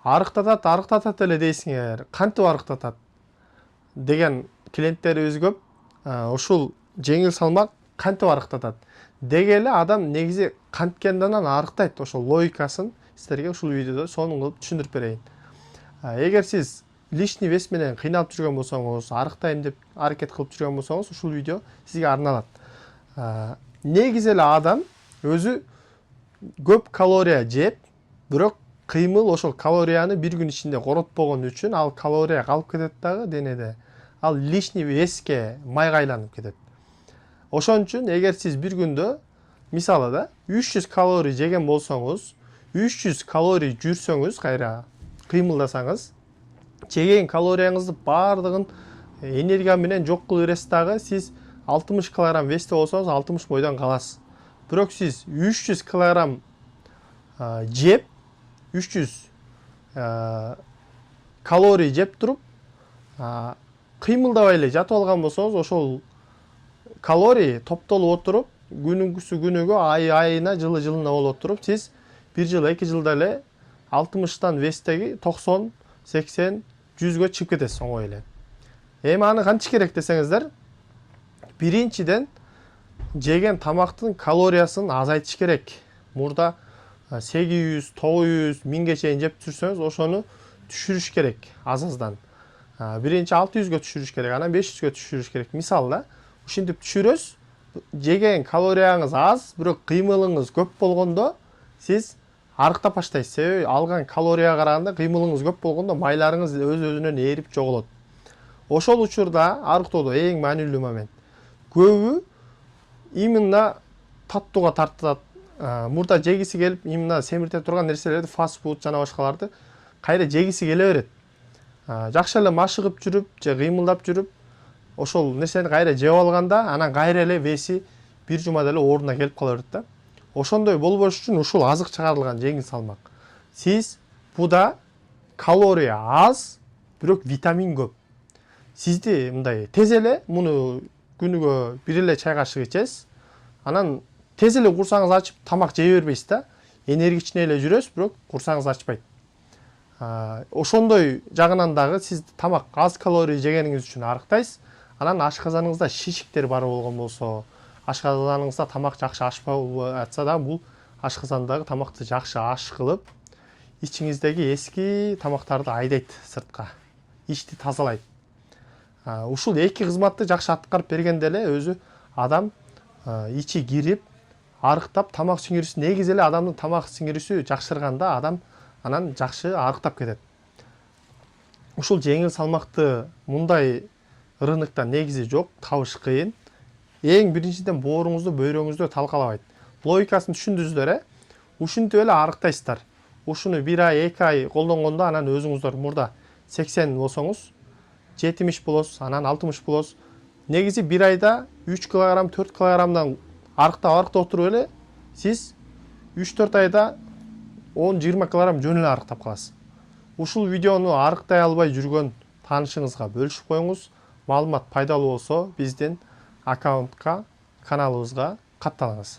арықтатат эле дейсиңер. Кантип арықтатат деген клиенттерибиз көп. Ушул жеңил салмак кантип арықтатат деге эле адам негизи канткендан арықтайт. Ошол логикасын силерге ушул видеодо сонун кылып түшүндүрүп берейин. Эгер сиз лишний вес менен кыйналып жүргөн болсоңуз, арықтайм деп аракет кылып жүргөн болсоңуз, ушул видео сизге арналат. Негизи эле адам өзү көп калория жеп, бирок кыймыл ошол калорияны бир күн ичинде коротпогон үчүн ал калория калып кетет дагы денеде. Ал лишний веске, майга айланып кетет. Ошон үчүн эгер сиз бир күндө мисалы да 300 калорий жеген болсоңуз, 300 калорий жүрсөңүз, кайра кыймылдасаңыз, жеген калорияңызды бардыгын энергия менен жок кылып бересиз дагы, сиз 60 кг весте болсоңуз 60 бойдон каласыз. Бирок сиз 300 кг жеп, 300 калорий жеп туруп, кыймылдабай эле жатып алган болсоңуз, ошол калорий топтолуп отуруп, күнүгө, айына, жылына болуп туруп, сиз 1 жыл, 2 жылда эле 60тан вестеги 90, 80, 100гө чыгып кетесиз оңой эле. Эми аны кантип керек десеңиздер, биринчиден жеген тамактын калориясын азайтыш керек. Мурда 800, 900, 1000ге чейин жеп жүрсөңүз, ошону түшүрүш керек аз-аздан. Биринчи 600гө түшүрүш керек, анан 500гө түшүрүш керек. Мисалы да, ушинтип түшүрөсүз. Жеген калорияңыз аз, бирок кыймылыңыз көп болгондо сиз арықтап баштайсыз. Себеби алган калорияга караганда кыймылыңыз көп болгондо майларыңыз өз-өзүнөн эрип жоголот. Ошол учурда арыктоодо эң маанилүү момент. Көбү именно таттууга тартат. Мурда жегиси келип, именно семирте турган нерселерди, фаст фуд жана башкаларды кайра жегиси келе берет. Жакшы эле машыгып жүрүп, же кыймылдап жүрүп, ошол нерсени кайра жеп алганда, анан кайра эле веси бир жумада эле ордуна келип кала берет да. Ошондой болбош үчүн ушул азык чыгарылган жеңил салмак. Сиз буда калория аз, бирок витамин көп. Сизди мындай тез эле муну күнүгө бир эле чай кашык ичесиз. Анан тез эле курсаңыз ачып тамак жей бербейсиз да. Энергичный эле жүрөсүз, бирок курсаңыз ачпайт. Ошондой жагынан дагы сиз тамак аз калорий жегениңиз үчүн арыктайсыз. Анан ашказаныңызда шишиктер бар болгон болсо, ашказаныңызда тамак жакшы ашпай атса да, бул ашказандагы тамакты жакшы аш кылып, ичиңиздеги эски тамактарды айдайт сыртка. Ичти тазалайт. Ушул эки кызматты жакшы аткарып бергенде эле өзү адам ичи кирип, арыктап, тамак сиңирүүсү, негизи эле адамдын тамак сиңирүүсү жакшырганда адам анан жакшы арыктап кетет. Ушул жеңил салмакты мындай рынокто негизи жок, табыш кыйын. Эң биринчиден бооруңузду, бөйрөңүздү талкалабайт. Логикасын түшүндүрүздөр, ушинтип эле арыктайсыздар. Ушуну 1 ай, 2 ай колдонгондо анан өзүңүздөр мурда 80 болсоңуз, 70 болосуз, анан 60 болосуз. Негизи 1 айда 3 кг, 4 кгдан арыктап отуруп эле, сиз 3-4 айда 10-20 кг жөн эле арыктап каласыз. Ушул видеону арыктай албай жүргөн таанышыңызга бөлүшүп коюңуз. Маалымат пайдалуу болсо, биздин аккаунтка, каналыбызга катталыңыз.